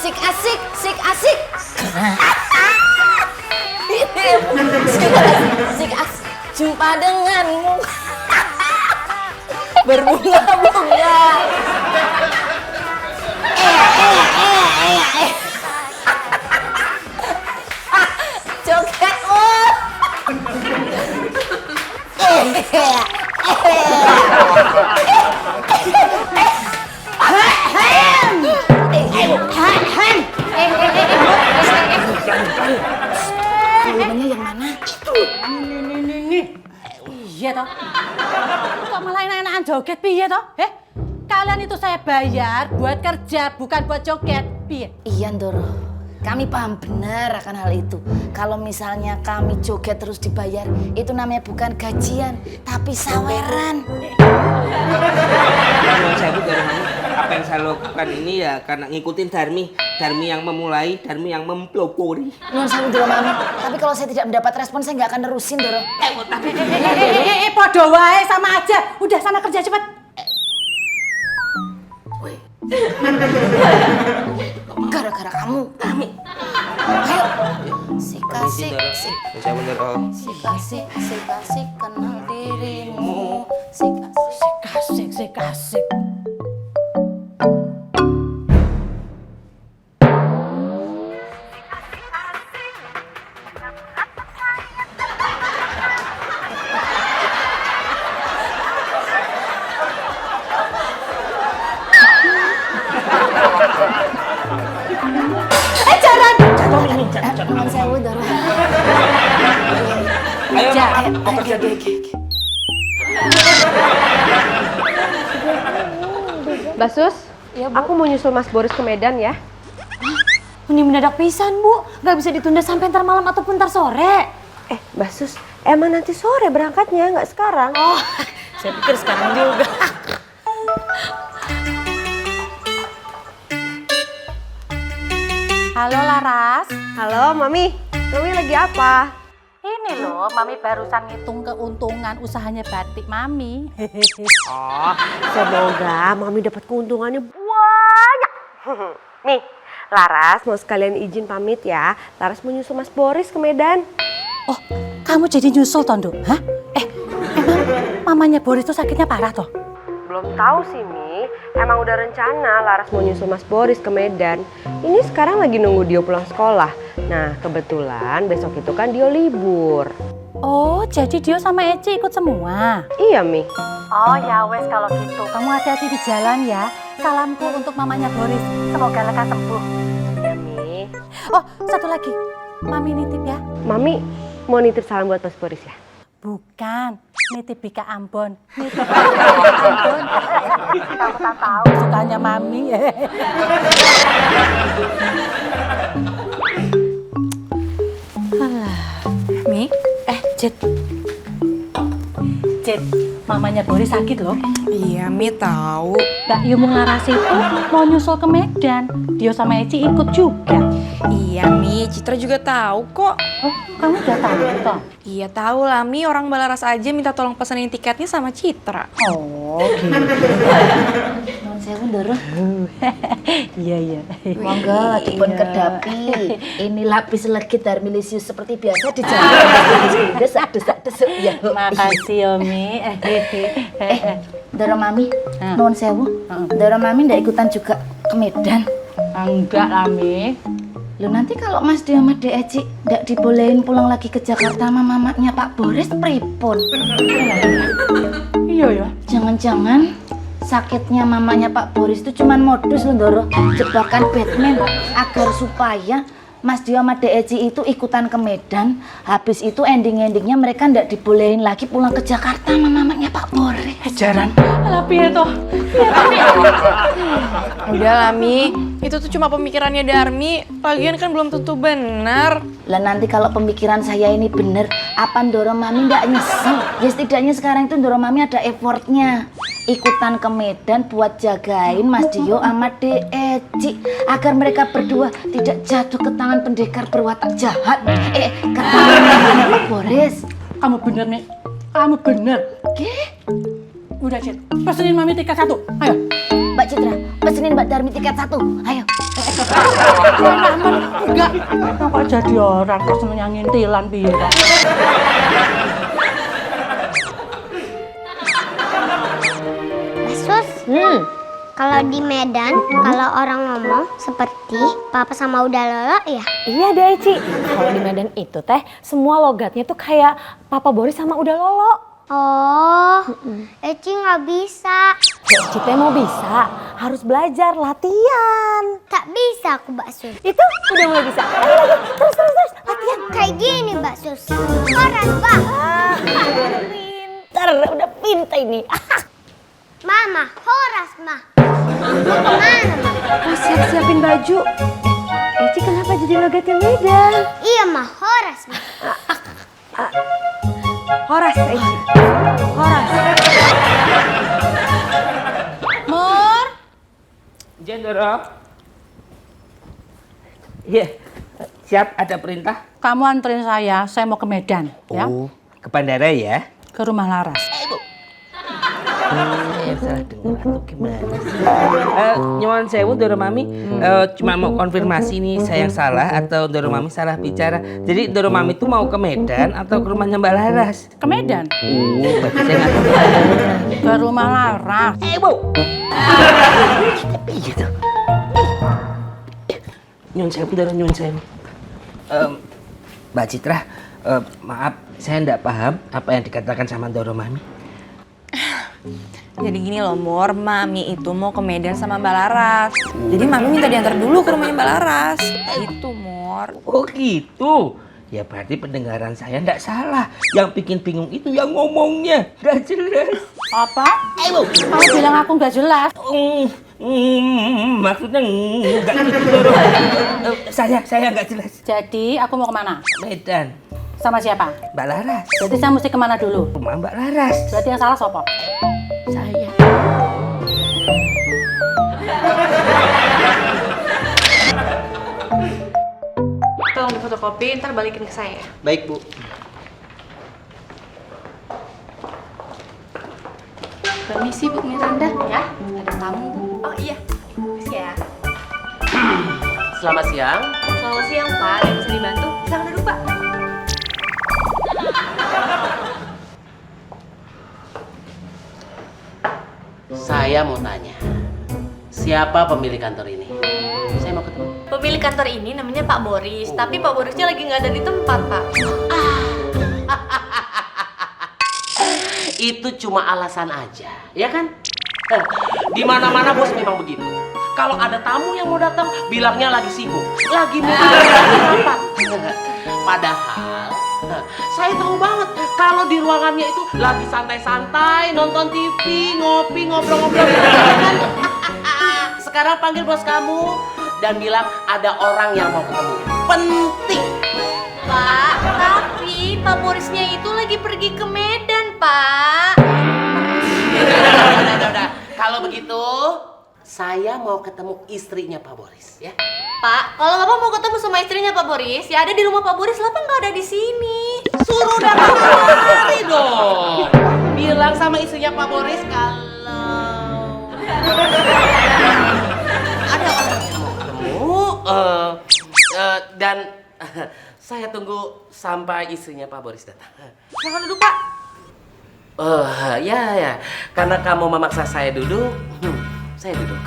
Sik asik, sik asik. Sik asik. Jumpa denganmu. Berbunga-bunga. Joget. Volumenya yang mana? Itu. Nih. Iya toh. Kok malah enak-enakan joget piye toh? Kalian itu saya bayar buat kerja, bukan buat joget. Piye? Iya, Ndoro. Kami paham benar akan hal itu. Kalau misalnya kami joget terus dibayar, itu namanya bukan gajian, tapi saweran. Saya apa yang saya lakukan ini ya karena ngikutin Darmi yang memulai, Darmi yang mempelopori. Nuwun sewu Ndoro Mami, tapi kalau saya tidak mendapat respon, saya nggak akan nerusin, Ndoro. Podo wae sama aja. Udah sana kerja cepet. Gara-gara kamu, kami. Ayo. Sik-asik, Saya bener sik-asik kenal dirimu. Sik-asik. Sik-asik. Nuwun sewu, Ndoro. Ayo, Mau kerja dulu. Mbak Sus, ya, Bu. Aku mau nyusul Mas Boris ke Medan ya. Ini mendadak pisan, Bu. Nggak bisa ditunda sampai ntar malam ataupun ntar sore. Mbak Sus, emang nanti sore berangkatnya, nggak sekarang? Oh, saya pikir sekarang juga. Halo Laras. Halo, Mami. Mami lagi apa? Ini loh, Mami barusan ngitung keuntungan usahanya batik Mami. Oh, semoga Mami dapat keuntungannya banyak. Nih, Laras mau sekalian izin pamit ya. Laras mau nyusul Mas Boris ke Medan. Oh, kamu jadi nyusul Tondo? Hah? Emang mamanya Boris tuh sakitnya parah toh? Belum tahu sih, Mi. Emang udah rencana Laras mau nyusul Mas Boris ke Medan. Ini sekarang lagi nunggu Dio pulang sekolah. Nah, kebetulan besok itu kan Dio libur. Oh, jadi Dio sama Eci ikut semua? Iya, Mi. Oh ya wes kalau gitu. Kamu hati-hati di jalan ya. Salamku untuk mamanya Boris. Semoga lekas sembuh. Iya, Mi. Oh, satu lagi. Mami nitip ya. Mami mau nitip salam buat Mas Boris ya? Bukan, nitip Bika Ambon. Nitip Bika Ambon. Kamu tak tahu sukanya Mami. Alah, Mi. Jet. Jet, mamanya Boris sakit loh. Iya, Mi tahu. Mbak Yumung Laras itu mau nyusul ke Medan. Dio sama Eci ikut juga. Iya, Mi. Citra juga tahu kok. Oh, kamu udah tahu toh? Iya, tahu lah, Mi. Orang Balaras aja minta tolong pesenin tiketnya sama Citra. Oh, gitu. Nuwun sewu, Ndoro. Iya. Monggo dipun kedapi. Ini lapis legit Darmilisius seperti biasa di jalan. Desak-desak ya. Makasih Yomi. Ndoro Mami, nuwun sewu. Ndoro Mami ndak ikutan juga ke Medan. Enggak lah, Mi. Loh, nanti kalau Mas Dio sama Dek Eci ndak dibolehin pulang lagi ke Jakarta sama mamanya Pak Boris, pripun? Iya ya. Jangan-jangan sakitnya mamanya Pak Boris itu cuman modus loh, Ndoro. Jebakan Batman agar supaya Mas Dio sama Dek Eci itu ikutan ke Medan. Habis itu ending-endingnya mereka ndak dibolehin lagi pulang ke Jakarta sama mamanya Pak Boris. Jaran. Alah piye toh? Udah lah, Mi. Itu tuh cuma pemikirannya Darmi. Lagian kan belum tentu benar. Lah nanti kalau pemikiran saya ini bener, apa Ndoro Mami ndak nyesel? Ya setidaknya sekarang itu Ndoro Mami ada effortnya. Ikutan ke Medan buat jagain Mas Dio sama Dek Eci agar mereka berdua tidak jatuh ke tangan pendekar berwatak jahat. Ke tangan Pak Boris. Kamu bener nih. Kamu bener. Oke? Udah, Cit. Pesenin Mami tiket 1. Ayo. Mbak Citra, pesenin Mbak Darmi tiket 1. Ayo. Enggak. Kok jadi orang kok seneng ngintilan piye kok. Sus, kalau di Medan, kalau orang ngomong seperti Papa sama Uda Lolo ya? Iya deh, Ci. Kalau di Medan itu teh, semua logatnya tuh kayak Papa Boris sama Uda Lolo. Oh, Eci nggak bisa. Ci teh mau bisa, harus belajar, latihan. Tak bisa aku, Mbak Sus. Itu udah mulai bisa. Ayo lagi, terus, latihan. Kayak gini, Mbak Sus. Koran, Mbak. Udah pintar ini. Mama, horas, Ma. Mau kemana, Ma? Oh, siap-siapin baju. Eci kenapa jadi logatnya Medan? Iya, Ma, horas, Ma. Horas, Eci. Horas. Mur. Jen, Doro. Iya, siap, ada perintah? Kamu anterin saya mau ke Medan, ya. Oh, ke bandara ya? Ke rumah Laras. Saya salah dengar atau gimana sih? Nyuwun sewu Doro Mami, cuma mau konfirmasi nih saya yang salah atau Doro Mami salah bicara. Jadi Doro Mami tuh mau ke Medan atau ke rumahnya Mbak Laras? Ke Medan. Berarti saya nggak tahu. Ke rumah Laras. Bu. Iya tuh. Nyuwun sewu Doro, nyuwun sewu. Mbak Citra, maaf saya nggak paham apa yang dikatakan sama Doro Mami. Jadi gini loh, Mor, Mami itu mau ke Medan sama Mbak Laras. Jadi Mami minta diantar dulu ke rumahnya Mbak Laras. Gitu, Mor. Oh gitu. Ya berarti pendengaran saya nggak salah. Yang bikin bingung itu yang ngomongnya nggak jelas. Apa? Kamu bilang aku nggak jelas. Maksudnya nggak gitu Doro. Saya nggak jelas. Jadi aku mau kemana? Medan. Sama siapa? Mbak Laras. Berarti saya mesti kemana dulu? Rumah Mbak Laras. Berarti yang salah sopo? Saya. Tolong difotokopi, ntar balikin ke saya. Baik Bu. Permisi Bu Miranda. Ya, ada tamu Bu. Oh iya, permisi ya. Selamat siang. Selamat siang Pak, ada yang bisa dibantu? Silahkan duduk Pak. Saya mau tanya, siapa pemilik kantor ini? Saya mau ketemu. Pemilik kantor ini namanya Pak Boris, tapi Pak Borisnya lagi nggak ada di tempat, Pak. Itu cuma alasan aja, ya kan? Di mana-mana bos memang begitu. Kalau ada tamu yang mau datang, bilangnya lagi sibuk, lagi rapat. Padahal saya tahu banget kalau di ruangannya itu lagi santai-santai, nonton TV, ngopi, ngobrol-ngobrol. Sekarang panggil bos kamu dan bilang ada orang yang mau ketemu. Penting. Pak, tapi Pak Borisnya itu lagi pergi ke Medan, Pak. Udah. Kalau begitu, saya mau ketemu istrinya Pak Boris, ya. Pak, kalau Bapak mau ketemu sama istrinya Pak Boris, ya ada di rumah Pak Boris, Bapak nggak ada di sini. Suruh datang kemari dong. Bilang sama istrinya Pak Boris kalau ada orang yang mau ketemu. Dan saya tunggu sampai istrinya Pak Boris datang. Silahkan duduk, Pak. Ya. Karena kamu memaksa saya duduk, saya duduk.